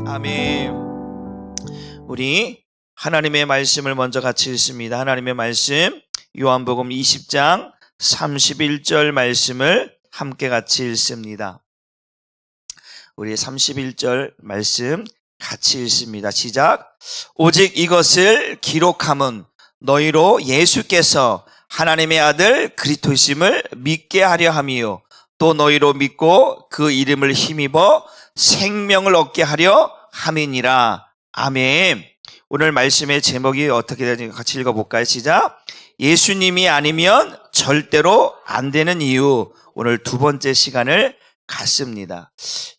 아멘. 우리 하나님의 말씀을 먼저 같이 읽습니다. 하나님의 말씀 요한복음 20장 31절 말씀을 함께 같이 읽습니다. 우리 31절 말씀 같이 읽습니다. 시작. 오직 이것을 기록함은 너희로 예수께서 하나님의 아들 그리스도이심을 믿게 하려 함이요 또 너희로 믿고 그 이름을 힘입어 생명을 얻게 하려 함이니라. 아멘. 오늘 말씀의 제목이 어떻게 되는지 같이 읽어볼까요? 시작. 예수님이 아니면 절대로 안 되는 이유. 오늘 두 번째 시간을 갖습니다.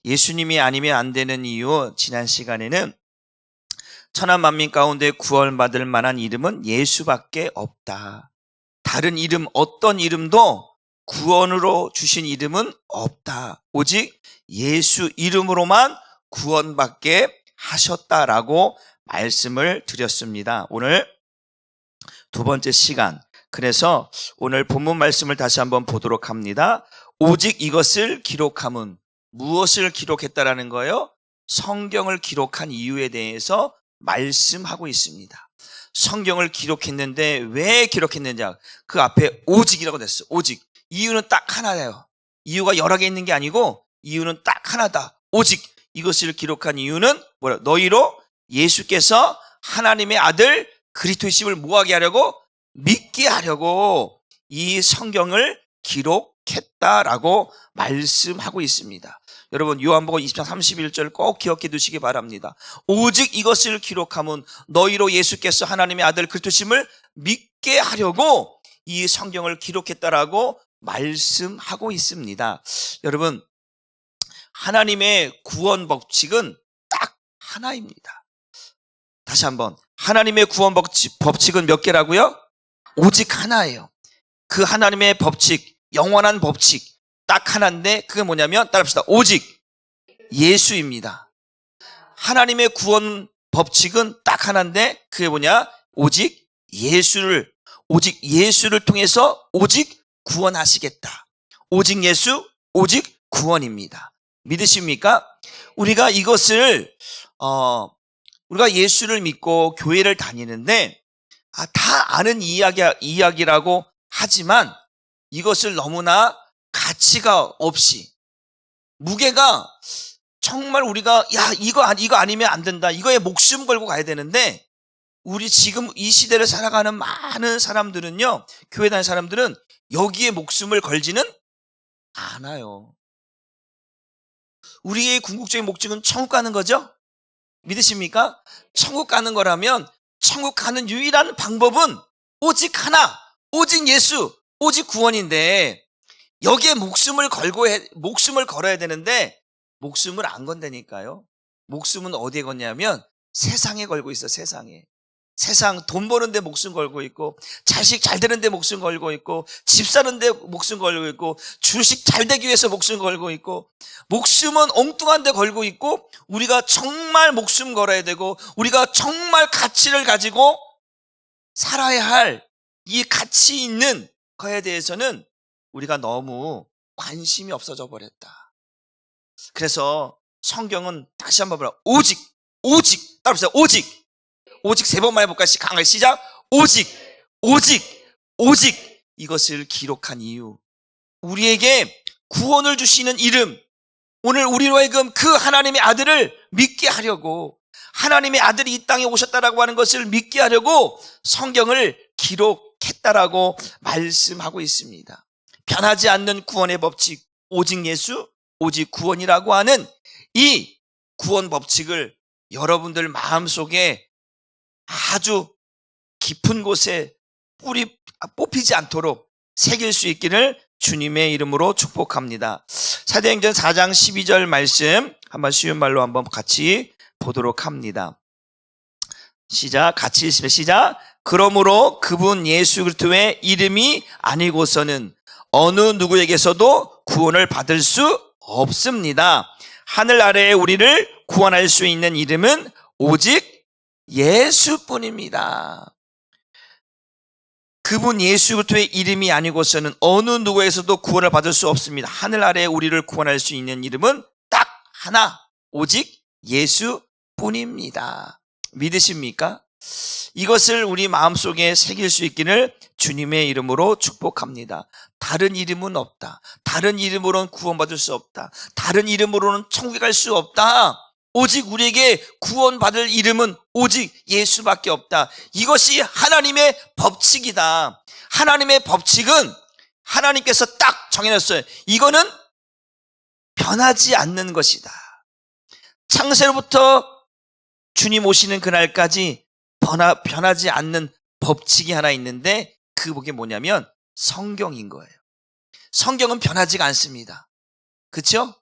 예수님이 아니면 안 되는 이유. 지난 시간에는 천하 만민 가운데 구원받을 만한 이름은 예수밖에 없다. 다른 이름, 어떤 이름도 구원으로 주신 이름은 없다. 오직 예수 이름으로만 구원받게 하셨다라고 말씀을 드렸습니다. 오늘 두 번째 시간. 그래서 오늘 본문 말씀을 다시 한번 보도록 합니다. 오직 이것을 기록함은 무엇을 기록했다라는 거예요? 성경을 기록한 이유에 대해서 말씀하고 있습니다. 성경을 기록했는데 왜 기록했느냐? 그 앞에 오직이라고 됐어요. 오직. 이유는 딱 하나예요. 이유가 여러 개 있는 게 아니고 이유는 딱 하나다. 오직 이것을 기록한 이유는 뭐라? 너희로 예수께서 하나님의 아들 그리스도이심을 뭐하게 하려고? 믿게 하려고 이 성경을 기록했다라고 말씀하고 있습니다. 여러분 요한복음 20장 31절 꼭 기억해 두시기 바랍니다. 오직 이것을 기록함은 너희로 예수께서 하나님의 아들 그리스도이심을 믿게 하려고 이 성경을 기록했다라고 말씀하고 있습니다. 여러분 하나님의 구원 법칙은 딱 하나입니다. 다시 한번 하나님의 구원 법칙은 몇 개라고요? 오직 하나예요. 그 하나님의 법칙, 영원한 법칙 딱 하나인데 그게 뭐냐면 따라합시다. 오직 예수입니다. 하나님의 구원 법칙은 딱 하나인데 그게 뭐냐? 오직 예수를 통해서 오직 구원하시겠다. 오직 예수, 오직 구원입니다. 믿으십니까? 우리가 이것을 우리가 예수를 믿고 교회를 다니는데 다 아는 이야기라고 하지만 이것을 너무나 가치가 없이 무게가 정말 우리가 이거 아니면 안 된다. 이거에 목숨 걸고 가야 되는데 우리 지금 이 시대를 살아가는 많은 사람들은요. 교회 다니는 사람들은 여기에 목숨을 걸지는 않아요. 우리의 궁극적인 목적은 천국 가는 거죠? 믿으십니까? 천국 가는 거라면 천국 가는 유일한 방법은 오직 하나, 오직 예수, 오직 구원인데 여기에 목숨을 걸어야 되는데 목숨을 안 건다니까요. 목숨은 어디에 걸냐면 세상에 걸고 있어. 세상 돈 버는데 목숨 걸고 있고 자식 잘 되는데 목숨 걸고 있고 집 사는데 목숨 걸고 있고 주식 잘 되기 위해서 목숨 걸고 있고 목숨은 엉뚱한 데 걸고 있고 우리가 정말 목숨 걸어야 되고 우리가 정말 가치를 가지고 살아야 할 이 가치 있는 거에 대해서는 우리가 너무 관심이 없어져 버렸다. 그래서 성경은 다시 한번 보라. 오직 따라합시다. 오직 세 번만 해볼까요? 강하게 시작. 오직 이것을 기록한 이유. 우리에게 구원을 주시는 이름. 오늘 우리로 하여금 그 하나님의 아들을 믿게 하려고 하나님의 아들이 이 땅에 오셨다라고 하는 것을 믿게 하려고 성경을 기록했다라고 말씀하고 있습니다. 변하지 않는 구원의 법칙. 오직 예수, 오직 구원이라고 하는 이 구원 법칙을 여러분들 마음속에 아주 깊은 곳에 뿌리 뽑히지 않도록 새길 수 있기를 주님의 이름으로 축복합니다. 사도행전 4장 12절 말씀 한번 쉬운 말로 한번 같이 보도록 합니다. 시작. 같이 읽습니다. 시작. 그러므로 그분 예수 그리스도의 이름이 아니고서는 어느 누구에게서도 구원을 받을 수 없습니다. 하늘 아래에 우리를 구원할 수 있는 이름은 오직 예수뿐입니다. 그분 예수 그리스도의 이름이 아니고서는 어느 누구에서도 구원을 받을 수 없습니다. 하늘 아래 우리를 구원할 수 있는 이름은 딱 하나, 오직 예수뿐입니다. 믿으십니까? 이것을 우리 마음속에 새길 수 있기를 주님의 이름으로 축복합니다. 다른 이름은 없다. 다른 이름으로는 구원받을 수 없다. 다른 이름으로는 천국에 갈 수 없다. 오직 우리에게 구원받을 이름은 오직 예수밖에 없다. 이것이 하나님의 법칙이다. 하나님의 법칙은 하나님께서 딱 정해놨어요. 이거는 변하지 않는 것이다. 창세로부터 주님 오시는 그날까지 변하지 않는 법칙이 하나 있는데 그게 뭐냐면 성경인 거예요. 성경은 변하지가 않습니다. 그렇죠?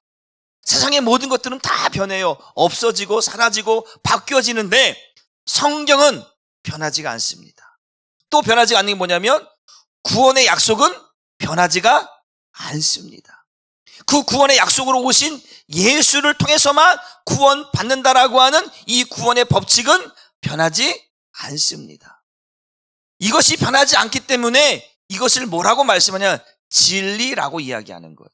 세상의 모든 것들은 다 변해요. 없어지고 사라지고 바뀌어지는데 성경은 변하지가 않습니다. 또 변하지가 않는 게 뭐냐면 구원의 약속은 변하지가 않습니다. 그 구원의 약속으로 오신 예수를 통해서만 구원받는다라고 하는 이 구원의 법칙은 변하지 않습니다. 이것이 변하지 않기 때문에 이것을 뭐라고 말씀하냐? 진리라고 이야기하는 거예요.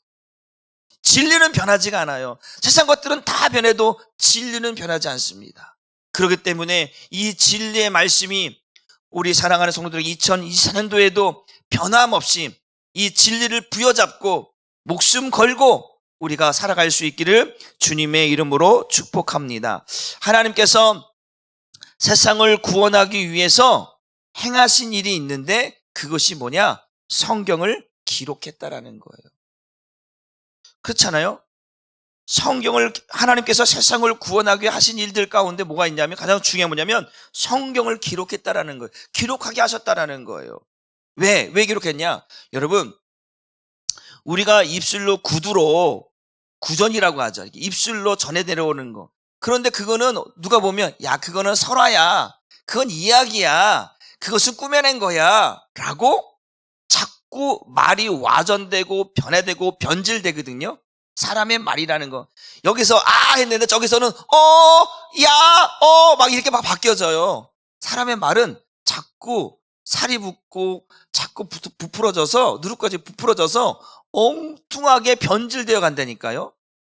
진리는 변하지가 않아요. 세상 것들은 다 변해도 진리는 변하지 않습니다. 그렇기 때문에 이 진리의 말씀이 우리 사랑하는 성도들에게 2024년도에도 변함없이 이 진리를 부여잡고 목숨 걸고 우리가 살아갈 수 있기를 주님의 이름으로 축복합니다. 하나님께서 세상을 구원하기 위해서 행하신 일이 있는데 그것이 뭐냐? 성경을 기록했다라는 거예요. 그렇잖아요? 성경을 하나님께서 세상을 구원하게 하신 일들 가운데 뭐가 있냐면 가장 중요한 뭐냐면 성경을 기록했다라는 거예요. 기록하게 하셨다라는 거예요. 왜 기록했냐? 여러분, 우리가 입술로 구두로 구전이라고 하죠. 입술로 전해 내려오는 거. 그런데 그거는 누가 보면 야 그거는 설화야. 그건 이야기야. 그것은 꾸며낸 거야. 라고 자꾸 말이 와전되고 변해되고 변질되거든요. 사람의 말이라는 거. 여기서 했는데 저기서는 막 이렇게 막 바뀌어져요. 사람의 말은 자꾸 살이 붙고 자꾸 부풀어져서 누룩까지 부풀어져서 엉뚱하게 변질되어 간다니까요.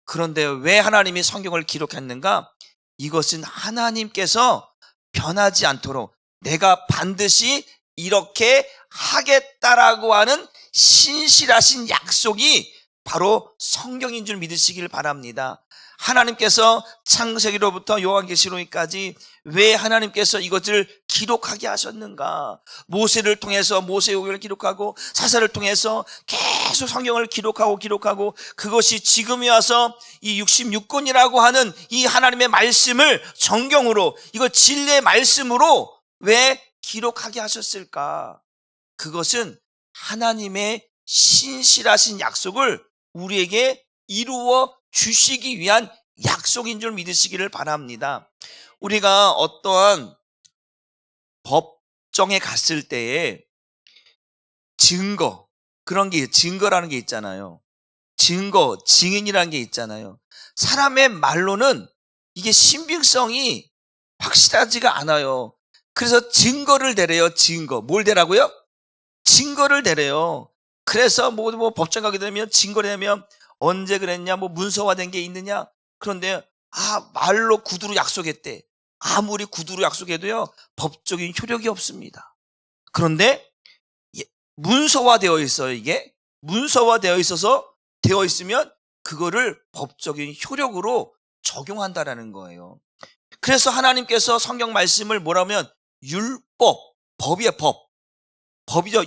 그런데 왜 하나님이 성경을 기록했는가? 이것은 하나님께서 변하지 않도록 내가 반드시 이렇게 하겠다라고 하는 신실하신 약속이 바로 성경인 줄 믿으시길 바랍니다. 하나님께서 창세기로부터 요한계시록까지 왜 하나님께서 이것을 기록하게 하셨는가? 모세를 통해서 모세오경을 기록하고 사사를 통해서 계속 성경을 기록하고 그것이 지금에 와서 이 66권이라고 하는 이 하나님의 말씀을 정경으로 이걸 진리의 말씀으로 왜 기록하게 하셨을까? 그것은 하나님의 신실하신 약속을 우리에게 이루어 주시기 위한 약속인 줄 믿으시기를 바랍니다. 우리가 어떠한 법정에 갔을 때에 증거라는 게 있잖아요. 증인이라는 게 있잖아요. 사람의 말로는 이게 신빙성이 확실하지가 않아요. 그래서 증거를 대래요. 뭘 대라고요? 증거를 대래요. 그래서 뭐 법정 가게 되면 증거를 내면 언제 그랬냐, 문서화된 게 있느냐. 그런데 말로 구두로 약속했대. 아무리 구두로 약속해도요 법적인 효력이 없습니다. 그런데 문서화되어 있어요. 이게 문서화되어 있으면 그거를 법적인 효력으로 적용한다라는 거예요. 그래서 하나님께서 성경 말씀을 뭐라면 법이에요. 법이죠.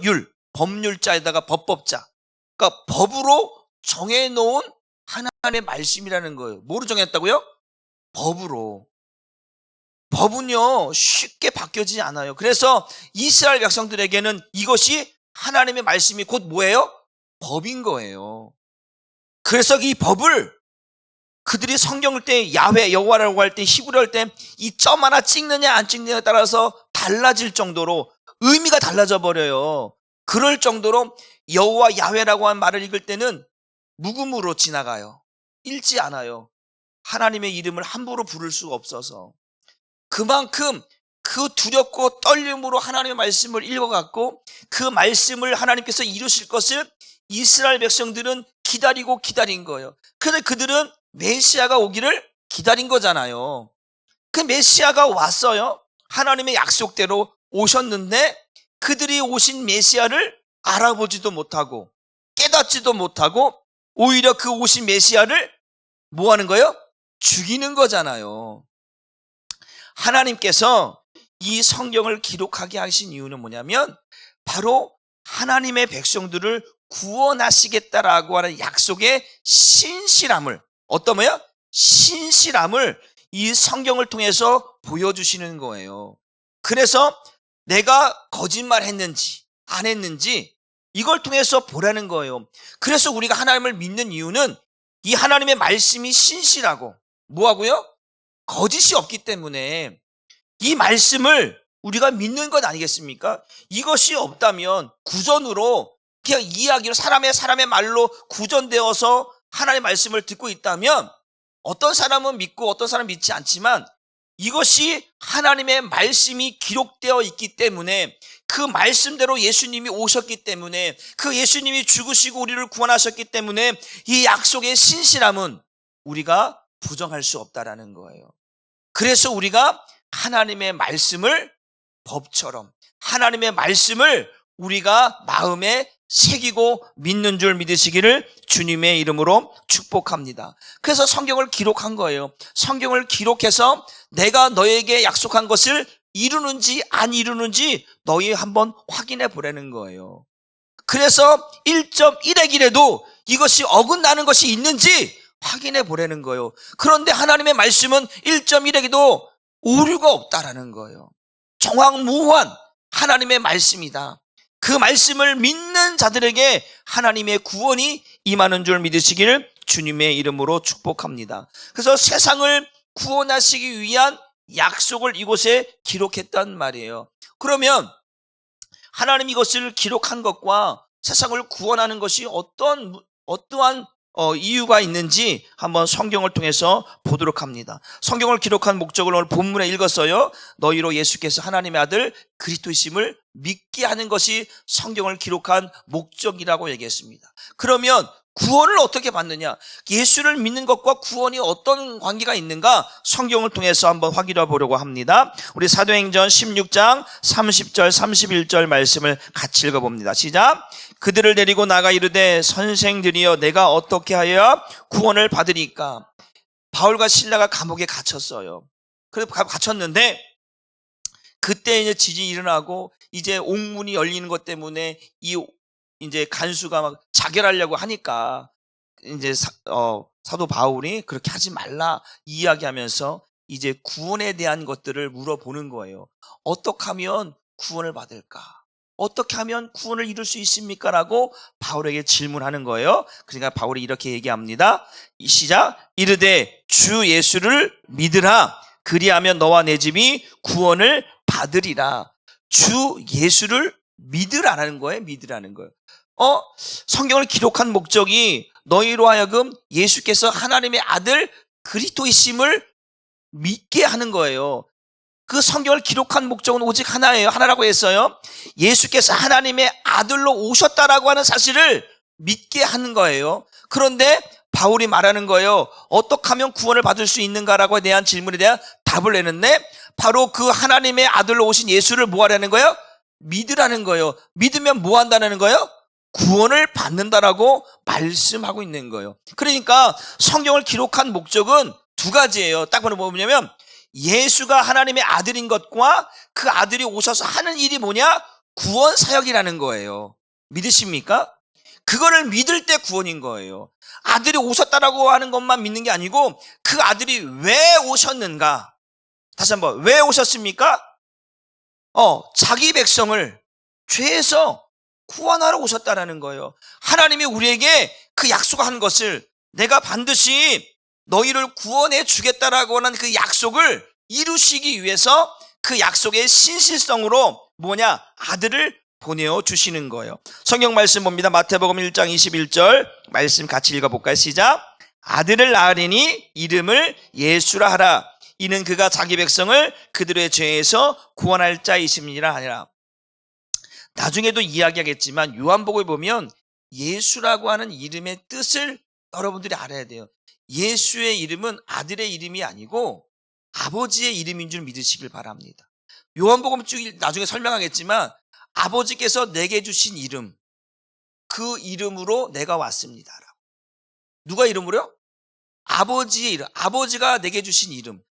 법률자에다가 법법자. 그러니까 법으로 정해놓은 하나님의 말씀이라는 거예요. 뭐로 정했다고요? 법으로. 법은요 쉽게 바뀌어지지 않아요. 그래서 이스라엘 백성들에게는 이것이 하나님의 말씀이 곧 뭐예요? 법인 거예요. 그래서 이 법을 그들이 성경을 때 야훼 여호와라고 할 때 히브리어 할 때 이 점 하나 찍느냐 안 찍느냐에 따라서 달라질 정도로 의미가 달라져 버려요. 그럴 정도로 여호와 야훼라고 한 말을 읽을 때는 묵음으로 지나가요. 읽지 않아요. 하나님의 이름을 함부로 부를 수가 없어서. 그만큼 그 두렵고 떨림으로 하나님의 말씀을 읽어갖고 그 말씀을 하나님께서 이루실 것을 이스라엘 백성들은 기다리고 기다린 거예요. 그런데 그들은 메시아가 오기를 기다린 거잖아요. 그 메시아가 왔어요. 하나님의 약속대로 오셨는데 그들이 오신 메시아를 알아보지도 못하고 깨닫지도 못하고 오히려 그 오신 메시아를 뭐 하는 거예요? 죽이는 거잖아요. 하나님께서 이 성경을 기록하게 하신 이유는 뭐냐면 바로 하나님의 백성들을 구원하시겠다라고 하는 약속의 신실함을, 어떤 뭐야? 신실함을 이 성경을 통해서 보여주시는 거예요. 그래서 내가 거짓말 했는지 안 했는지 이걸 통해서 보라는 거예요. 그래서 우리가 하나님을 믿는 이유는 이 하나님의 말씀이 신실하고 뭐하고요? 거짓이 없기 때문에 이 말씀을 우리가 믿는 것 아니겠습니까? 이것이 없다면 구전으로 그냥 이야기로 사람의 말로 구전되어서 하나님의 말씀을 듣고 있다면 어떤 사람은 믿고 어떤 사람은 믿지 않지만 이것이 하나님의 말씀이 기록되어 있기 때문에 그 말씀대로 예수님이 오셨기 때문에 그 예수님이 죽으시고 우리를 구원하셨기 때문에 이 약속의 신실함은 우리가 부정할 수 없다라는 거예요. 그래서 우리가 하나님의 말씀을 법처럼 하나님의 말씀을 우리가 마음에 새기고 믿는 줄 믿으시기를 주님의 이름으로 축복합니다. 그래서 성경을 기록한 거예요. 성경을 기록해서 내가 너에게 약속한 것을 이루는지 안 이루는지 너희 한번 확인해 보라는 거예요. 그래서 1.1의 길에도 이것이 어긋나는 것이 있는지 확인해 보라는 거예요. 그런데 하나님의 말씀은 1.1의 길에도 오류가 없다라는 거예요. 정확무한 하나님의 말씀이다. 그 말씀을 믿는 자들에게 하나님의 구원이 임하는 줄 믿으시기를 주님의 이름으로 축복합니다. 그래서 세상을 구원하시기 위한 약속을 이곳에 기록했단 말이에요. 그러면 하나님 이것을 기록한 것과 세상을 구원하는 것이 어떠한 이유가 있는지 한번 성경을 통해서 보도록 합니다. 성경을 기록한 목적을 오늘 본문에 읽었어요. 너희로 예수께서 하나님의 아들 그리스도이심을 믿게 하는 것이 성경을 기록한 목적이라고 얘기했습니다. 그러면 구원을 어떻게 받느냐? 예수를 믿는 것과 구원이 어떤 관계가 있는가? 성경을 통해서 한번 확인해 보려고 합니다. 우리 사도행전 16장 30절 31절 말씀을 같이 읽어봅니다. 시작. 그들을 데리고 나가 이르되 선생들이여 내가 어떻게 하여 구원을 받으리까? 바울과 실라가 감옥에 갇혔어요. 그래서 갇혔는데 그때 이제 지진이 일어나고 이제 옥문이 열리는 것 때문에 이제 간수가 막 자결하려고 하니까 이제 사도 바울이 그렇게 하지 말라 이야기하면서 이제 구원에 대한 것들을 물어보는 거예요. 어떻게 하면 구원을 받을까? 어떻게 하면 구원을 이룰 수 있습니까? 라고 바울에게 질문하는 거예요. 그러니까 바울이 이렇게 얘기합니다. 시작. 이르되 주 예수를 믿으라. 그리하면 너와 내 집이 구원을 받으리라. 주 예수를 믿으라는 거예요. 믿으라는 거예요. 성경을 기록한 목적이 너희로 하여금 예수께서 하나님의 아들 그리스도이심을 믿게 하는 거예요. 그 성경을 기록한 목적은 오직 하나예요. 하나라고 했어요. 예수께서 하나님의 아들로 오셨다라고 하는 사실을 믿게 하는 거예요. 그런데 바울이 말하는 거예요. 어떻게 하면 구원을 받을 수 있는가라고 대한 질문에 대한 답을 내는데 바로 그 하나님의 아들로 오신 예수를 뭐 하라는 거예요? 믿으라는 거예요. 믿으면 뭐 한다는 거예요? 구원을 받는다라고 말씀하고 있는 거예요. 그러니까 성경을 기록한 목적은 두 가지예요. 딱 뭐냐면 예수가 하나님의 아들인 것과 그 아들이 오셔서 하는 일이 뭐냐? 구원 사역이라는 거예요. 믿으십니까? 그거를 믿을 때 구원인 거예요. 아들이 오셨다라고 하는 것만 믿는 게 아니고 그 아들이 왜 오셨는가? 다시 한번, 왜 오셨습니까? 자기 백성을 죄에서 구원하러 오셨다라는 거예요. 하나님이 우리에게 그 약속한 것을 내가 반드시 너희를 구원해 주겠다라고 하는 그 약속을 이루시기 위해서 그 약속의 신실성으로 뭐냐? 아들을 보내어 주시는 거예요. 성경 말씀 봅니다. 마태복음 1장 21절 말씀 같이 읽어볼까요? 시작. 아들을 낳으리니 이름을 예수라 하라. 이는 그가 자기 백성을 그들의 죄에서 구원할 자이심이라 하니라. 나중에도 이야기하겠지만 요한복음에 보면 예수라고 하는 이름의 뜻을 여러분들이 알아야 돼요. 예수의 이름은 아들의 이름이 아니고 아버지의 이름인 줄 믿으시길 바랍니다. 요한복음 쭉 나중에 설명하겠지만 아버지께서 내게 주신 이름, 그 이름으로 내가 왔습니다. 누가 이름으로요? 아버지의 이름, 아버지가 내게 주신 이름.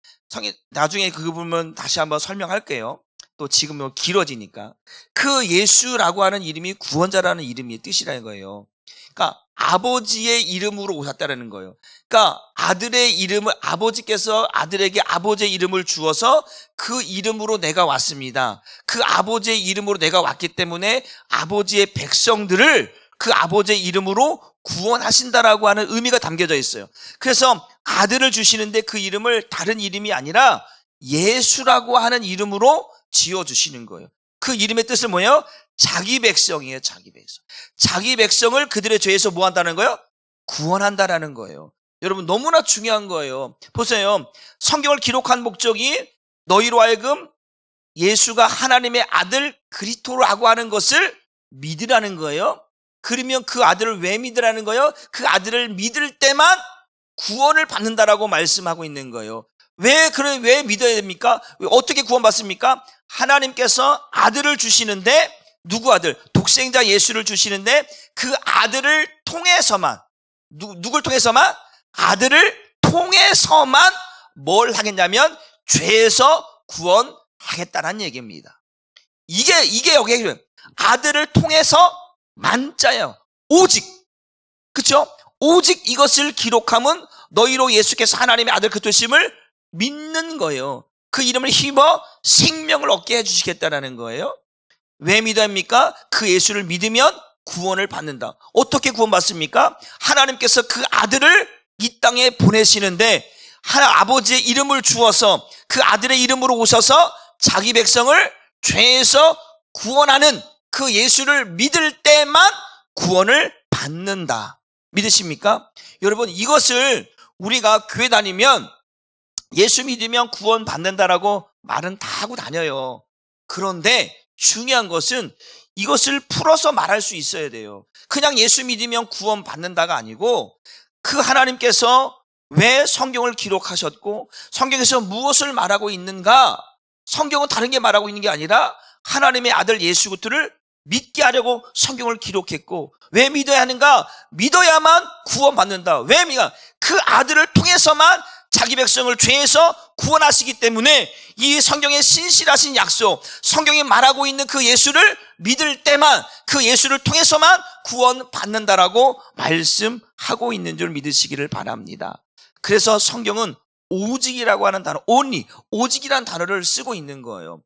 나중에 그 부분 다시 한번 설명할게요. 또 지금 길어지니까. 그 예수라고 하는 이름이 구원자라는 이름의 뜻이라는 거예요. 그러니까 아버지의 이름으로 오셨다라는 거예요. 그러니까 아들의 이름을, 아버지께서 아들에게 아버지의 이름을 주어서 그 이름으로 내가 왔습니다. 그 아버지의 이름으로 내가 왔기 때문에 아버지의 백성들을 그 아버지의 이름으로 구원하신다라고 하는 의미가 담겨져 있어요. 그래서 아들을 주시는데 그 이름을 다른 이름이 아니라 예수라고 하는 이름으로 지어주시는 거예요. 그 이름의 뜻은 뭐예요? 자기 백성이에요. 자기 백성. 자기 백성을 그들의 죄에서 뭐 한다는 거예요? 구원한다라는 거예요. 여러분 너무나 중요한 거예요. 보세요. 성경을 기록한 목적이 너희로 하여금 예수가 하나님의 아들 그리스도라고 하는 것을 믿으라는 거예요. 그러면 그 아들을 왜 믿으라는 거예요? 그 아들을 믿을 때만 구원을 받는다라고 말씀하고 있는 거예요. 왜 믿어야 됩니까? 어떻게 구원받습니까? 하나님께서 아들을 주시는데, 누구 아들? 독생자 예수를 주시는데 그 아들을 통해서만, 누굴 통해서만? 아들을 통해서만 뭘 하겠냐면 죄에서 구원하겠다는 얘기입니다. 이게 여기 아들을 통해서 만자예요. 오직. 그렇죠? 오직 이것을 기록함은 너희로 예수께서 하나님의 아들 그리스도심을 믿는 거예요. 그 이름을 힘입어 생명을 얻게 해주시겠다는 거예요. 왜 믿어야 합니까? 그 예수를 믿으면 구원을 받는다. 어떻게 구원받습니까? 하나님께서 그 아들을 이 땅에 보내시는데 아버지의 이름을 주어서 그 아들의 이름으로 오셔서 자기 백성을 죄에서 구원하는 그 예수를 믿을 때만 구원을 받는다. 믿으십니까? 여러분 이것을 우리가 교회 다니면 예수 믿으면 구원 받는다라고 말은 다 하고 다녀요. 그런데 중요한 것은 이것을 풀어서 말할 수 있어야 돼요. 그냥 예수 믿으면 구원 받는다가 아니고 그 하나님께서 왜 성경을 기록하셨고 성경에서 무엇을 말하고 있는가? 성경은 다른 게 말하고 있는 게 아니라 하나님의 아들 예수 그리스도를 믿게 하려고 성경을 기록했고 왜 믿어야 하는가? 믿어야만 구원받는다. 왜 믿어? 그 아들을 통해서만 자기 백성을 죄에서 구원하시기 때문에 이 성경의 신실하신 약속, 성경이 말하고 있는 그 예수를 믿을 때만 그 예수를 통해서만 구원받는다라고 말씀하고 있는 줄 믿으시기를 바랍니다. 그래서 성경은 오직이라고 하는 단어, only, 오직이라는 단어를 쓰고 있는 거예요.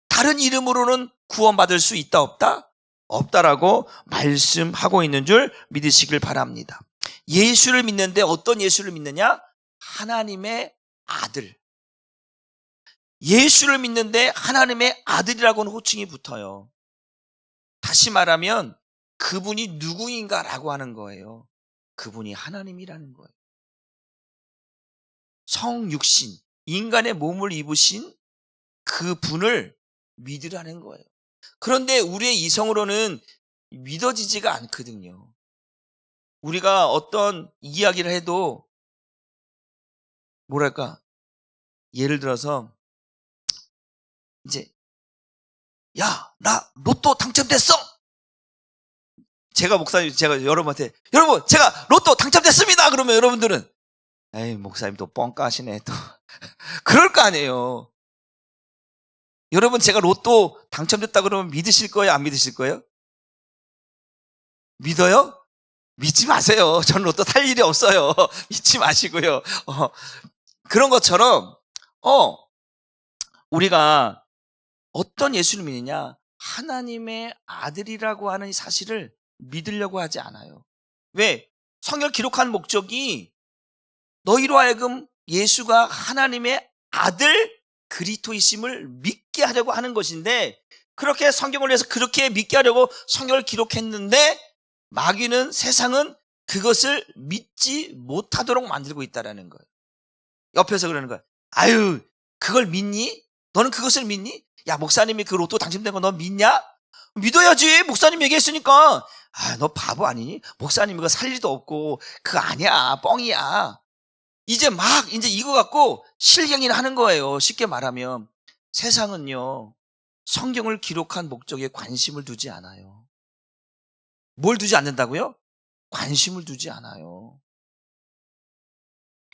다른 이름으로는 구원받을 수 있다 없다? 없다라고 말씀하고 있는 줄 믿으시길 바랍니다. 예수를 믿는데 어떤 예수를 믿느냐? 하나님의 아들. 예수를 믿는데 하나님의 아들이라고는 호칭이 붙어요. 다시 말하면 그분이 누구인가라고 하는 거예요. 그분이 하나님이라는 거예요. 성육신, 인간의 몸을 입으신 그분을 믿으라는 거예요. 그런데 우리의 이성으로는 믿어지지가 않거든요. 우리가 어떤 이야기를 해도 뭐랄까, 예를 들어서 이제 야, 나 로또 당첨됐어. 제가 목사님, 제가 여러분한테 여러분 제가 로또 당첨됐습니다. 그러면 여러분들은 에이 목사님 또 뻥까시네 또 그럴 거 아니에요. 여러분 제가 로또 당첨됐다 그러면 믿으실 거예요? 안 믿으실 거예요? 믿어요? 믿지 마세요. 전 로또 탈 일이 없어요. 믿지 마시고요. 그런 것처럼 우리가 어떤 예수를 믿느냐? 하나님의 아들이라고 하는 사실을 믿으려고 하지 않아요. 왜? 성경을 기록한 목적이 너희로 하여금 예수가 하나님의 아들 그리스도이심을 믿게 하려고 하는 것인데 그렇게 성경을 위해서 그렇게 믿게 하려고 성경을 기록했는데 마귀는 세상은 그것을 믿지 못하도록 만들고 있다는 거예요. 옆에서 그러는 거예요. 아유, 그걸 믿니? 너는 그것을 믿니? 야, 목사님이 그 로또 당첨된 거 너 믿냐? 믿어야지. 목사님 얘기했으니까. 아, 너 바보 아니니? 목사님 이거 살 리도 없고 그거 아니야. 뻥이야. 이제 이거 갖고 실갱이를 하는 거예요. 쉽게 말하면. 세상은요, 성경을 기록한 목적에 관심을 두지 않아요. 뭘 두지 않는다고요? 관심을 두지 않아요.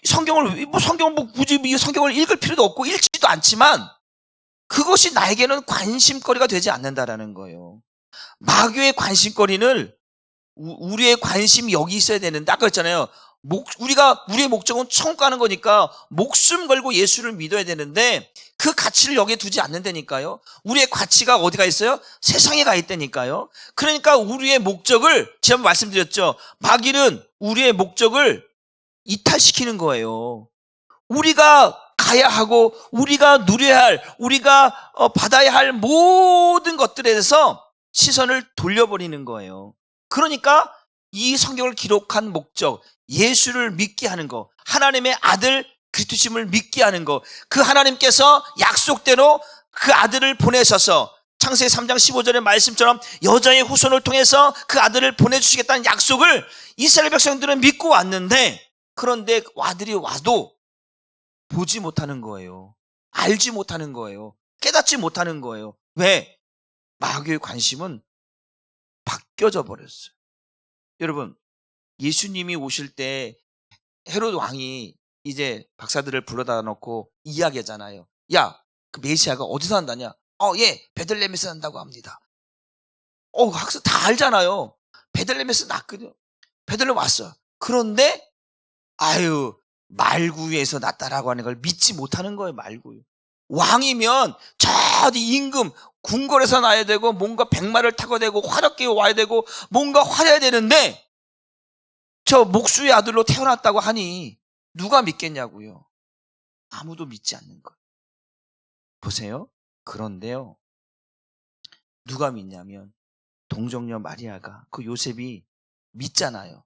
성경을 굳이 성경을 읽을 필요도 없고 읽지도 않지만 그것이 나에게는 관심거리가 되지 않는다라는 거예요. 마귀의 관심거리는 우리의 관심이 여기 있어야 되는데, 아까 그랬잖아요. 우리의 목적은 천국 가는 거니까 목숨 걸고 예수를 믿어야 되는데 그 가치를 여기에 두지 않는다니까요. 우리의 가치가 어디가 있어요? 세상에 가 있다니까요. 그러니까 우리의 목적을, 제가 말씀드렸죠. 마귀는 우리의 목적을 이탈시키는 거예요. 우리가 가야 하고 우리가 누려야 할, 우리가 받아야 할 모든 것들에 대해서 시선을 돌려버리는 거예요. 그러니까 이 성경을 기록한 목적, 예수를 믿게 하는 거, 하나님의 아들 그리스도심을 믿게 하는 거, 그 하나님께서 약속대로 그 아들을 보내셔서 창세기 3장 15절의 말씀처럼 여자의 후손을 통해서 그 아들을 보내주시겠다는 약속을 이스라엘 백성들은 믿고 왔는데, 그런데 아들이 와도 보지 못하는 거예요. 알지 못하는 거예요. 깨닫지 못하는 거예요. 왜? 마귀의 관심은 바뀌어져 버렸어요. 여러분, 예수님이 오실 때 헤롯 왕이 이제 박사들을 불러다 놓고 이야기하잖아요. 야, 그 메시아가 어디서 난다냐? 예, 베들레헴에서 난다고 합니다. 학생 다 알잖아요. 베들레헴에서 났거든요. 베들레헴 왔어. 그런데 아유, 말구유에서 났다라고 하는 걸 믿지 못하는 거예요. 말구유. 왕이면 저 어디 임금 궁궐에서 나야 되고 뭔가 백마를 타고 되고 화렵게 와야 되고 뭔가 화려해야 되는데 저 목수의 아들로 태어났다고 하니 누가 믿겠냐고요. 아무도 믿지 않는 거예요. 보세요. 그런데요, 누가 믿냐면 동정녀 마리아가, 그 요셉이 믿잖아요.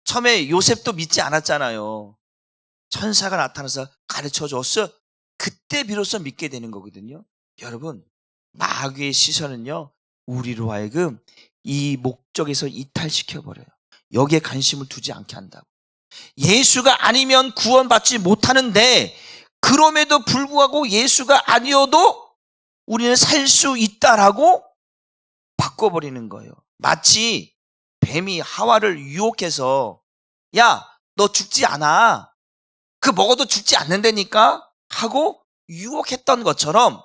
처음에 요셉도 믿지 않았잖아요. 천사가 나타나서 가르쳐줬어. 그때 비로소 믿게 되는 거거든요. 여러분, 마귀의 시선은요, 우리로 하여금 이 목적에서 이탈시켜버려요. 여기에 관심을 두지 않게 한다고. 예수가 아니면 구원받지 못하는데, 그럼에도 불구하고 예수가 아니어도 우리는 살 수 있다라고 바꿔버리는 거예요. 마치 뱀이 하와를 유혹해서, 야, 너 죽지 않아. 그 먹어도 죽지 않는다니까 하고 유혹했던 것처럼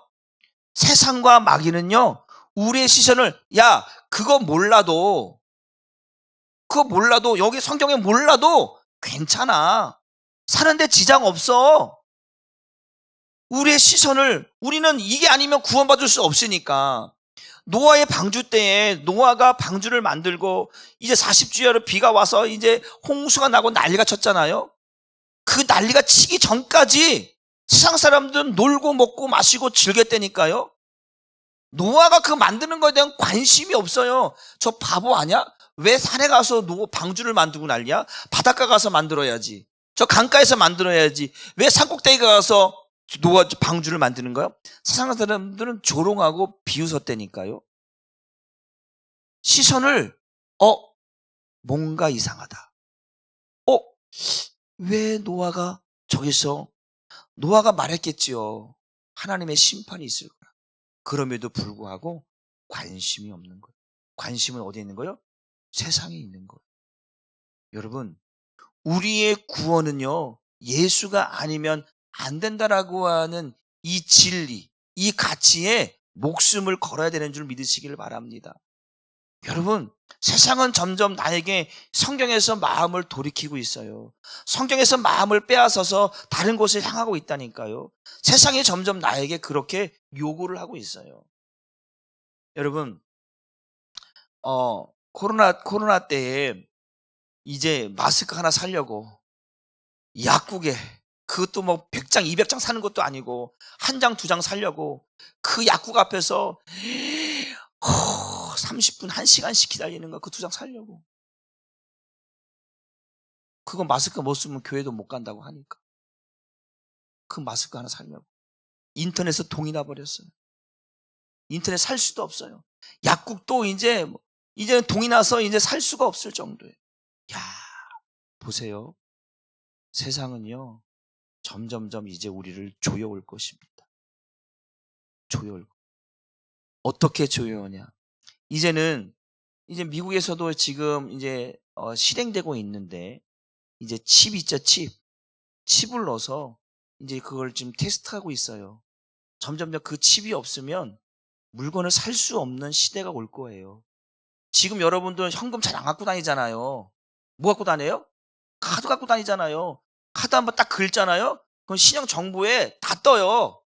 세상과 마귀는요, 우리의 시선을, 야, 그거 몰라도 여기 성경에 몰라도 괜찮아. 사는데 지장 없어. 우리의 시선을, 우리는 이게 아니면 구원받을 수 없으니까. 노아의 방주 때에 노아가 방주를 만들고 이제 40주야로 비가 와서 이제 홍수가 나고 난리가 쳤잖아요. 그 난리가 치기 전까지 세상 사람들은 놀고 먹고 마시고 즐겼다니까요. 노아가 그 만드는 거에 대한 관심이 없어요. 저 바보 아니야? 왜 산에 가서 방주를 만들고 난리야? 바닷가 가서 만들어야지. 저 강가에서 만들어야지. 왜 산꼭대기 가서 노아 방주를 만드는 거야? 세상 사람들은 조롱하고 비웃었다니까요. 시선을 뭔가 이상하다. 왜 노아가 저기서, 노아가 말했겠지요. 하나님의 심판이 있을 거라. 그럼에도 불구하고 관심이 없는 거예요. 관심은 어디에 있는 거예요? 세상에 있는 거예요. 여러분, 우리의 구원은요, 예수가 아니면 안 된다라고 하는 이 진리, 이 가치에 목숨을 걸어야 되는 줄 믿으시기를 바랍니다. 여러분, 세상은 점점 나에게 성경에서 마음을 돌이키고 있어요. 성경에서 마음을 빼앗아서 다른 곳을 향하고 있다니까요. 세상이 점점 나에게 그렇게 요구를 하고 있어요. 여러분, 코로나 때에 이제 마스크 하나 사려고 약국에, 그것도 뭐 100장, 200장 사는 것도 아니고 한 장, 두 장 사려고 그 약국 앞에서 30분, 1시간씩 기다리는 거, 그 두 장 사려고. 그거 마스크 못 쓰면 교회도 못 간다고 하니까. 그 마스크 하나 살려고. 인터넷에서 동이 나버렸어요. 인터넷 살 수도 없어요. 약국도 이제는 동이 나서 이제 살 수가 없을 정도예요. 야, 보세요. 세상은요, 점점점 이제 우리를 조여올 것입니다. 조여올. 어떻게 조여오냐? 이제 미국에서도 지금 이제 실행되고 있는데, 이제 칩 있죠, 칩을 넣어서 이제 그걸 지금 테스트하고 있어요. 점점점 그 칩이 없으면 물건을 살 수 없는 시대가 올 거예요. 지금 여러분들 현금 잘 안 갖고 다니잖아요. 뭐 갖고 다녀요? 카드 갖고 다니잖아요. 카드 한번 딱 긁잖아요. 그럼 신형 정보에 다 떠요.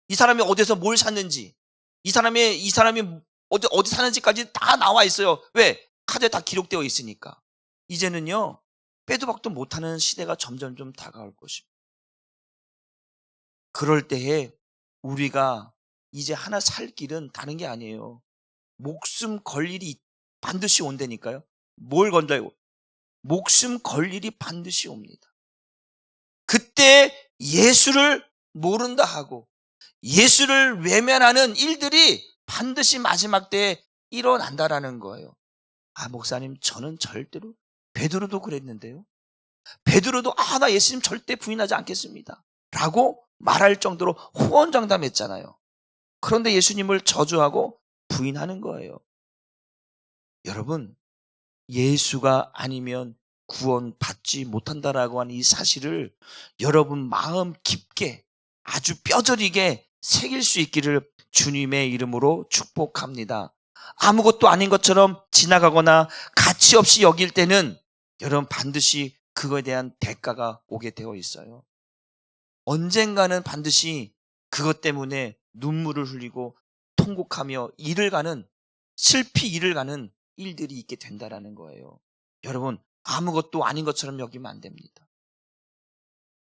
이 사람이 어디서 뭘 샀는지, 이 사람이 어디 사는지까지 다 나와 있어요. 왜? 카드에 다 기록되어 있으니까. 이제는요, 빼도 박도 못하는 시대가 점점 좀 다가올 것입니다. 그럴 때에 우리가 이제 하나 살 길은 다른 게 아니에요. 목숨 걸 일이 반드시 온다니까요. 뭘 건다요? 목숨 걸 일이 반드시 옵니다. 그때 예수를 모른다 하고 예수를 외면하는 일들이 반드시 마지막 때에 일어난다라는 거예요. 아, 목사님, 저는 절대로, 베드로도 그랬는데요. 베드로도 나 예수님 절대 부인하지 않겠습니다 라고 말할 정도로 호언장담했잖아요. 그런데 예수님을 저주하고 부인하는 거예요. 여러분, 예수가 아니면 구원받지 못한다라고 하는 이 사실을 여러분 마음 깊게 아주 뼈저리게 새길 수 있기를 주님의 이름으로 축복합니다. 아무것도 아닌 것처럼 지나가거나 가치 없이 여길 때는 여러분 반드시 그거에 대한 대가가 오게 되어 있어요. 언젠가는 반드시 그것 때문에 눈물을 흘리고 통곡하며 슬피 일을 가는 일들이 있게 된다라는 거예요. 여러분, 아무것도 아닌 것처럼 여기면 안 됩니다.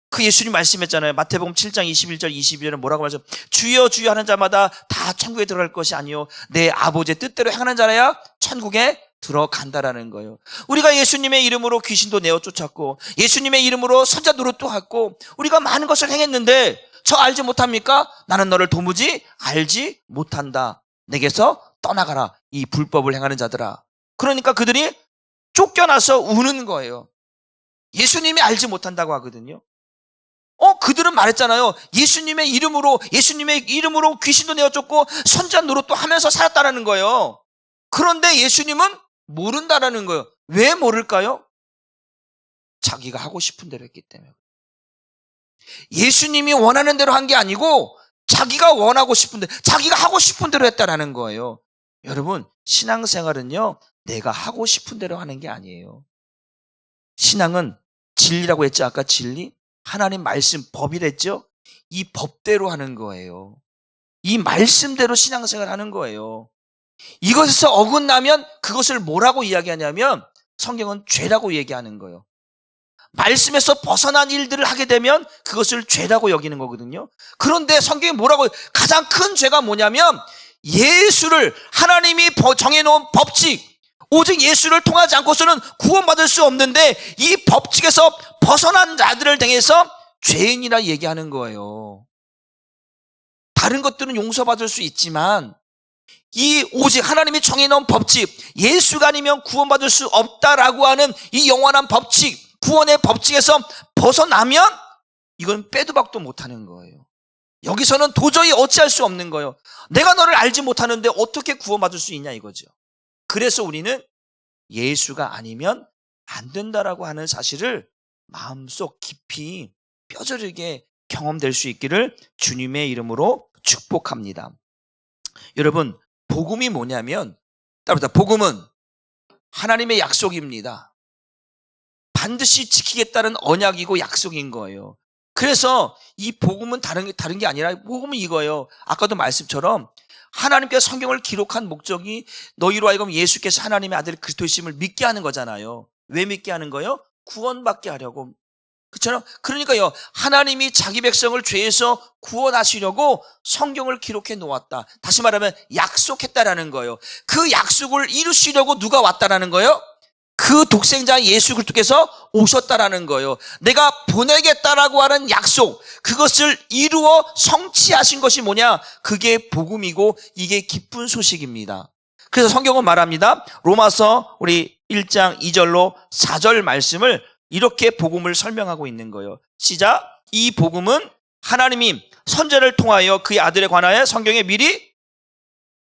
그 예수님 말씀했잖아요. 마태복음 7장 21절 22절은 뭐라고 말하죠? 주여 주여 하는 자마다 다 천국에 들어갈 것이 아니요 내 아버지의 뜻대로 행하는 자라야 천국에 들어간다라는 거예요. 우리가 예수님의 이름으로 귀신도 내어 쫓았고 예수님의 이름으로 선자 노릇도 했고 우리가 많은 것을 행했는데 저 알지 못합니까? 나는 너를 도무지 알지 못한다. 내게서 떠나가라. 이 불법을 행하는 자들아. 그러니까 그들이 쫓겨나서 우는 거예요. 예수님이 알지 못한다고 하거든요. 그들은 말했잖아요. 예수님의 이름으로 귀신도 내어 쫓고 선자 노릇도 하면서 살았다라는 거예요. 그런데 예수님은 모른다라는 거예요. 왜 모를까요? 자기가 하고 싶은 대로 했기 때문에. 예수님이 원하는 대로 한 게 아니고 자기가 원하고 싶은 대로, 자기가 하고 싶은 대로 했다라는 거예요. 여러분, 신앙생활은요, 내가 하고 싶은 대로 하는 게 아니에요. 신앙은 진리라고 했죠. 아까 진리? 하나님 말씀, 법이랬죠? 이 법대로 하는 거예요. 이 말씀대로 신앙생활 하는 거예요. 이것에서 어긋나면 그것을 뭐라고 이야기하냐면 성경은 죄라고 얘기하는 거예요. 말씀에서 벗어난 일들을 하게 되면 그것을 죄라고 여기는 거거든요. 그런데 성경이 뭐라고, 가장 큰 죄가 뭐냐면 예수를, 하나님이 정해놓은 법칙, 오직 예수를 통하지 않고서는 구원받을 수 없는데 이 법칙에서 벗어난 자들을 향해서 죄인이라 얘기하는 거예요. 다른 것들은 용서받을 수 있지만 이 오직 하나님이 정해놓은 법칙, 예수가 아니면 구원받을 수 없다라고 하는 이 영원한 법칙, 구원의 법칙에서 벗어나면 이건 빼도 박도 못하는 거예요. 여기서는 도저히 어찌할 수 없는 거예요. 내가 너를 알지 못하는데 어떻게 구원받을 수 있냐 이거죠. 그래서 우리는 예수가 아니면 안 된다라고 하는 사실을 마음속 깊이 뼈저리게 경험될 수 있기를 주님의 이름으로 축복합니다. 여러분, 복음이 뭐냐면, 따라합니다. 복음은 하나님의 약속입니다. 반드시 지키겠다는 언약이고 약속인 거예요. 그래서 이 복음은 다른 게 아니라 복음은 이거예요. 아까도 말씀처럼 하나님께서 성경을 기록한 목적이 너희로 하여금 예수께서 하나님의 아들 그리스도이심을 믿게 하는 거잖아요. 왜 믿게 하는 거예요? 구원받게 하려고. 그렇잖아요. 그러니까요, 하나님이 자기 백성을 죄에서 구원하시려고 성경을 기록해 놓았다. 다시 말하면 약속했다라는 거예요. 그 약속을 이루시려고 누가 왔다라는 거예요? 그 독생자 예수 그리스도께서 오셨다라는 거예요. 내가 보내겠다라고 하는 약속, 그것을 이루어 성취하신 것이 뭐냐? 그게 복음이고 이게 기쁜 소식입니다. 그래서 성경은 말합니다. 로마서 우리 1장 2절로 4절 말씀을 이렇게 복음을 설명하고 있는 거예요. 시작. 이 복음은 하나님이 선지자를 통하여 그의 아들에 관하여 성경에 미리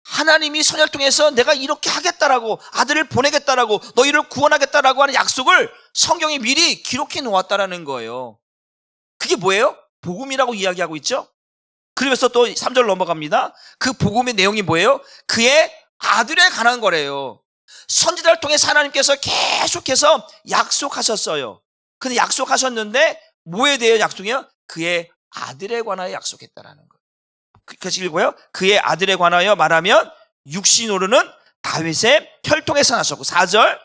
하나님이 선지자를 통해서 내가 이렇게 하겠다라고, 아들을 보내겠다라고, 너희를 구원하겠다라고 하는 약속을 성경에 미리 기록해 놓았다라는 거예요. 그게 뭐예요? 복음이라고 이야기하고 있죠. 그러면서 또 3절 넘어갑니다. 그 복음의 내용이 뭐예요? 그의 아들에 관한 거래요. 선지자를 통해서 하나님께서 계속해서 약속하셨어요. 근데 약속하셨는데 뭐에 대해 약속이요? 그의 아들에 관하여 약속했다라는 거예요. 같이 읽고요. 그의 아들에 관하여 말하면 육신 오르는 다윗의 혈통에서 나셨고, 4절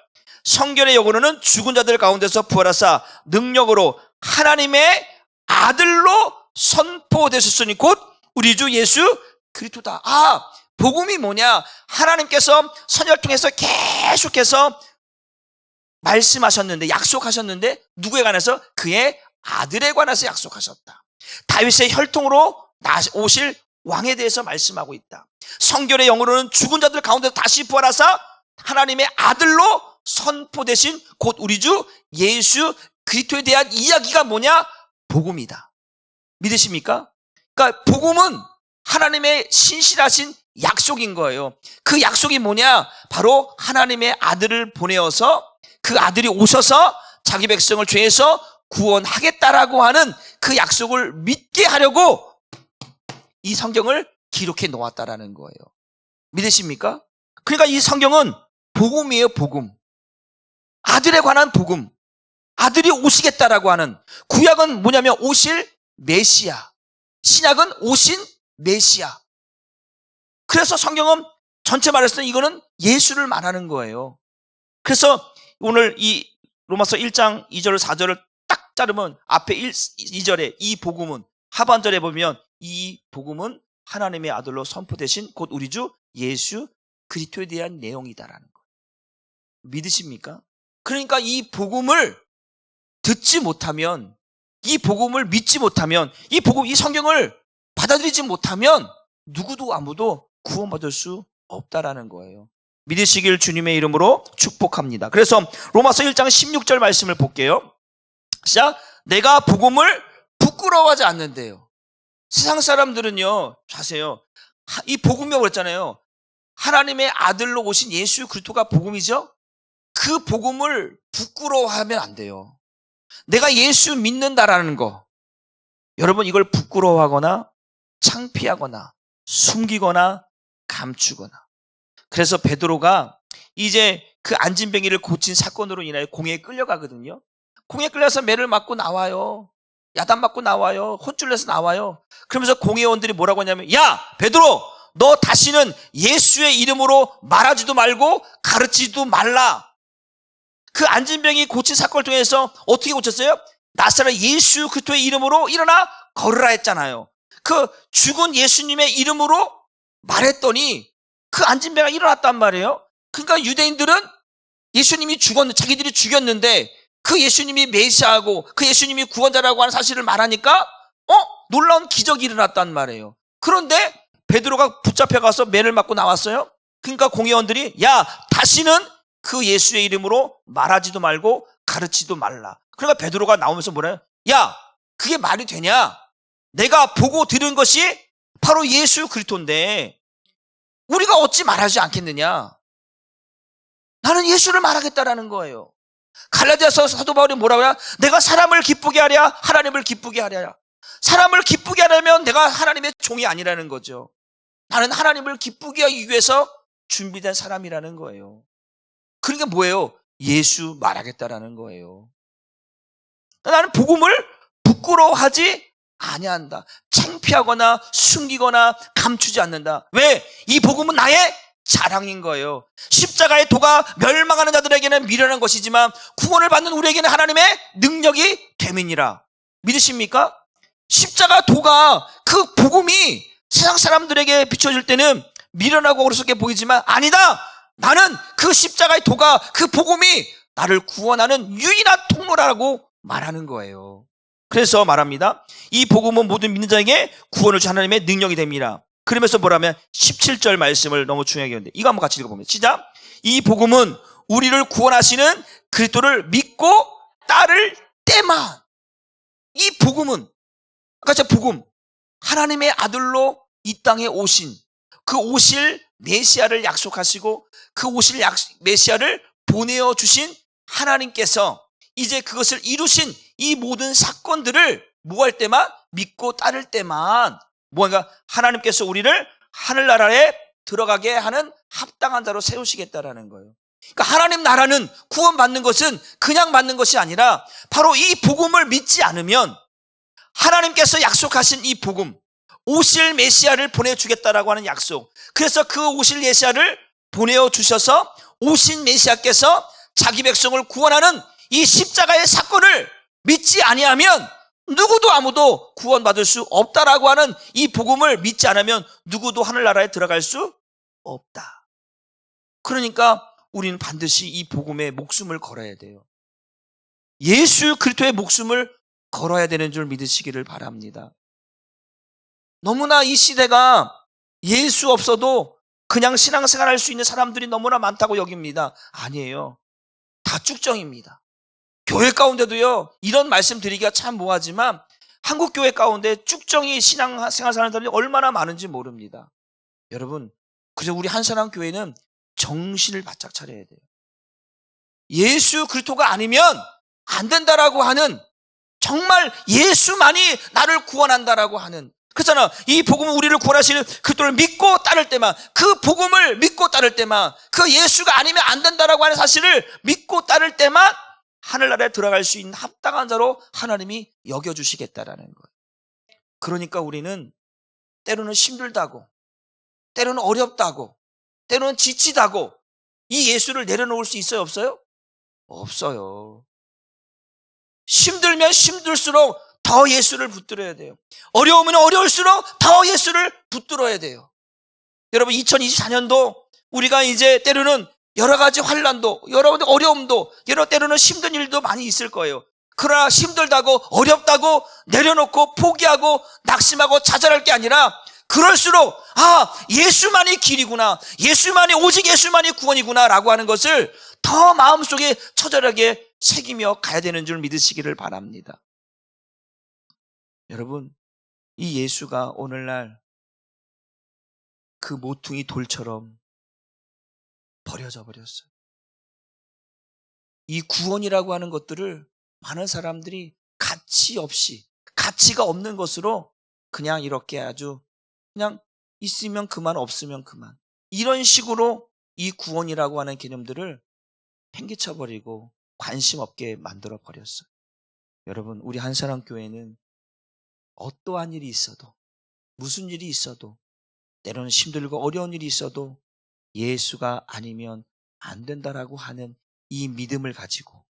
성결의 영으로는 죽은 자들 가운데서 부활하사 능력으로 하나님의 아들로 선포되셨으니 곧 우리 주 예수 그리스도다. 복음이 뭐냐? 하나님께서 선지자를 통해서 계속해서 말씀하셨는데, 약속하셨는데 누구에 관해서? 그의 아들에 관해서 약속하셨다. 다윗의 혈통으로 오실 왕에 대해서 말씀하고 있다. 성결의 영으로는 죽은 자들 가운데서 다시 부활하사 하나님의 아들로 선포되신 곧 우리 주 예수 그리스도에 대한 이야기가 뭐냐? 복음이다. 믿으십니까? 그러니까 복음은 하나님의 신실하신 약속인 거예요. 그 약속이 뭐냐? 바로 하나님의 아들을 보내어서 그 아들이 오셔서 자기 백성을 죄에서 구원하겠다라고 하는 그 약속을 믿게 하려고 이 성경을 기록해 놓았다라는 거예요. 믿으십니까? 그러니까 이 성경은 복음이에요, 복음. 아들에 관한 복음. 아들이 오시겠다라고 하는. 구약은 뭐냐면 오실 메시아. 신약은 오신 메시아. 그래서 성경은 전체 말했을 때 이거는 예수를 말하는 거예요. 그래서 오늘 이 로마서 1장 2절 4절을 딱 자르면 앞에 2절에 이 복음은, 하반절에 보면 이 복음은 하나님의 아들로 선포되신 곧 우리 주 예수 그리스도에 대한 내용이다라는 거예요. 믿으십니까? 그러니까 이 복음을 듣지 못하면, 이 복음을 믿지 못하면, 이 복음, 이 성경을 받아들이지 못하면 누구도 아무도 구원받을 수 없다라는 거예요. 믿으시길 주님의 이름으로 축복합니다. 그래서 로마서 1장 16절 말씀을 볼게요. 시작. 내가 복음을 부끄러워하지 않는데요. 세상 사람들은요, 자세요. 이 복음이라고 그랬잖아요. 하나님의 아들로 오신 예수 그리스도가 복음이죠. 그 복음을 부끄러워하면 안 돼요. 내가 예수 믿는다라는 거, 여러분 이걸 부끄러워하거나 창피하거나 숨기거나 감추거나. 그래서 베드로가 이제 그 안진뱅이를 고친 사건으로 인하여 공회에 끌려가거든요. 공회에 끌려서 매를 맞고 나와요. 야단 맞고 나와요. 혼쭐 내서 나와요. 그러면서 공회원들이 뭐라고 하냐면, 야 베드로, 너 다시는 예수의 이름으로 말하지도 말고 가르치지도 말라. 그 안진병이 고친 사건을 통해서 어떻게 고쳤어요? 나사렛 예수 그리스도의 이름으로 일어나 걸으라 했잖아요. 그 죽은 예수님의 이름으로 말했더니 그 안진병이 일어났단 말이에요. 그러니까 유대인들은 예수님이 자기들이 죽였는데 그 예수님이 메시아고 그 예수님이 구원자라고 하는 사실을 말하니까 놀라운 기적이 일어났단 말이에요. 그런데 베드로가 붙잡혀가서 매를 맞고 나왔어요. 그러니까 공회원들이, 야 다시는 그 예수의 이름으로 말하지도 말고 가르치지도 말라. 그러니까 베드로가 나오면서 뭐래요? 야 그게 말이 되냐? 내가 보고 들은 것이 바로 예수 그리스도인데 우리가 어찌 말하지 않겠느냐? 나는 예수를 말하겠다라는 거예요. 갈라디아서 사도 바울이 뭐라고 하냐? 내가 사람을 기쁘게 하랴 하나님을 기쁘게 하랴. 사람을 기쁘게 하려면 내가 하나님의 종이 아니라는 거죠. 나는 하나님을 기쁘게 하기 위해서 준비된 사람이라는 거예요. 그러니까 뭐예요? 예수 말하겠다라는 거예요. 나는 복음을 부끄러워하지 아니한다. 창피하거나 숨기거나 감추지 않는다. 왜? 이 복음은 나의 자랑인 거예요. 십자가의 도가 멸망하는 자들에게는 미련한 것이지만 구원을 받는 우리에게는 하나님의 능력이 됨이니라. 믿으십니까? 십자가 도가, 그 복음이 세상 사람들에게 비춰질 때는 미련하고 어리석게 보이지만 아니다. 나는 그 십자가의 도가, 그 복음이 나를 구원하는 유일한 통로라고 말하는 거예요. 그래서 말합니다. 이 복음은 모든 믿는 자에게 구원을 주 하나님의 능력이 됩니다. 그러면서 뭐라면 17절 말씀을 너무 중요하게 하는데 이거 한번 같이 읽어보면 시작. 이 복음은 우리를 구원하시는 그리스도를 믿고 따를 때만. 이 복음은 아까 저 복음 하나님의 아들로 이 땅에 오신 그 오실 메시아를 약속하시고 그 오실 메시아를 보내어 주신 하나님께서 이제 그것을 이루신 이 모든 사건들을 뭐 할 때만? 믿고 따를 때만 뭔가 하나님께서 우리를 하늘나라에 들어가게 하는 합당한 자로 세우시겠다라는 거예요. 그러니까 하나님 나라는 구원받는 것은 그냥 받는 것이 아니라 바로 이 복음을 믿지 않으면 하나님께서 약속하신 이 복음, 오실 메시아를 보내주겠다라고 하는 약속. 그래서 그 오실 메시아를 보내어 주셔서 오신 메시아께서 자기 백성을 구원하는 이 십자가의 사건을 믿지 아니하면 누구도 아무도 구원받을 수 없다라고 하는 이 복음을 믿지 않으면 누구도 하늘나라에 들어갈 수 없다. 그러니까 우리는 반드시 이 복음에 목숨을 걸어야 돼요. 예수 그리스도의 목숨을 걸어야 되는 줄 믿으시기를 바랍니다. 너무나 이 시대가 예수 없어도 그냥 신앙생활 할 수 있는 사람들이 너무나 많다고 여깁니다. 아니에요. 다 쭉정입니다. 교회 가운데도요, 이런 말씀 드리기가 참 뭐하지만 한국 교회 가운데 쭉정이 신앙생활 사는 사람들이 얼마나 많은지 모릅니다. 여러분, 그래서 우리 한사람 교회는 정신을 바짝 차려야 돼요. 예수 그리스도가 아니면 안 된다라고 하는, 정말 예수만이 나를 구원한다라고 하는, 그렇잖아. 이 복음은 우리를 구원하시는 그리스도를 믿고 따를 때만, 그 복음을 믿고 따를 때만, 그 예수가 아니면 안 된다라고 하는 사실을 믿고 따를 때만 하늘나라에 들어갈 수 있는 합당한 자로 하나님이 여겨주시겠다라는 거예요. 그러니까 우리는 때로는 힘들다고, 때로는 어렵다고, 때로는 지치다고 이 예수를 내려놓을 수 있어요, 없어요? 없어요. 힘들면 힘들수록 더 예수를 붙들어야 돼요. 어려우면 어려울수록 더 예수를 붙들어야 돼요. 여러분, 2024년도 우리가 이제 때로는 여러 가지 환난도, 여러 가지 어려움도, 여러 때로는 힘든 일도 많이 있을 거예요. 그러나 힘들다고 어렵다고 내려놓고 포기하고 낙심하고 좌절할 게 아니라, 그럴수록 예수만이 길이구나, 예수만이, 오직 예수만이 구원이구나 라고 하는 것을 더 마음속에 처절하게 새기며 가야 되는 줄 믿으시기를 바랍니다. 여러분, 이 예수가 오늘날 그 모퉁이 돌처럼 버려져 버렸어요. 이 구원이라고 하는 것들을 많은 사람들이 가치 없이, 가치가 없는 것으로 그냥 이렇게 아주 그냥 있으면 그만, 없으면 그만, 이런 식으로 이 구원이라고 하는 개념들을 팽개쳐버리고 관심 없게 만들어 버렸어요. 여러분, 우리 한사람 교회는 어떠한 일이 있어도, 무슨 일이 있어도, 때로는 힘들고 어려운 일이 있어도 예수가 아니면 안 된다라고 하는 이 믿음을 가지고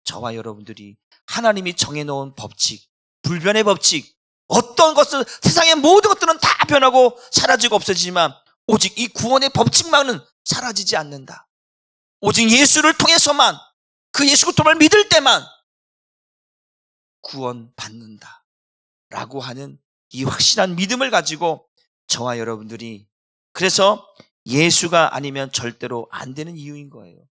저와 여러분들이 하나님이 정해놓은 법칙, 불변의 법칙, 어떤 것은, 세상의 모든 것들은 다 변하고 사라지고 없어지지만 오직 이 구원의 법칙만은 사라지지 않는다. 오직 예수를 통해서만, 그 예수 그리스도를 믿을 때만 구원받는다 라고 하는 이 확실한 믿음을 가지고 저와 여러분들이, 그래서 예수가 아니면 절대로 안 되는 이유인 거예요.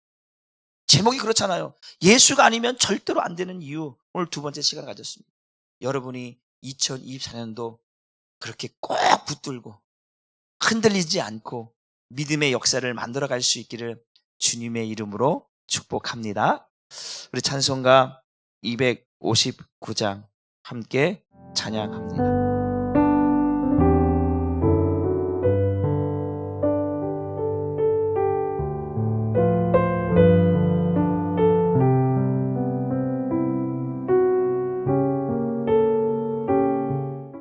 제목이 그렇잖아요. 예수가 아니면 절대로 안 되는 이유. 오늘 두 번째 시간을 가졌습니다. 여러분이 2024년도 그렇게 꼭 붙들고 흔들리지 않고 믿음의 역사를 만들어갈 수 있기를 주님의 이름으로 축복합니다. 우리 찬송가 259장 함께 찬양합니다.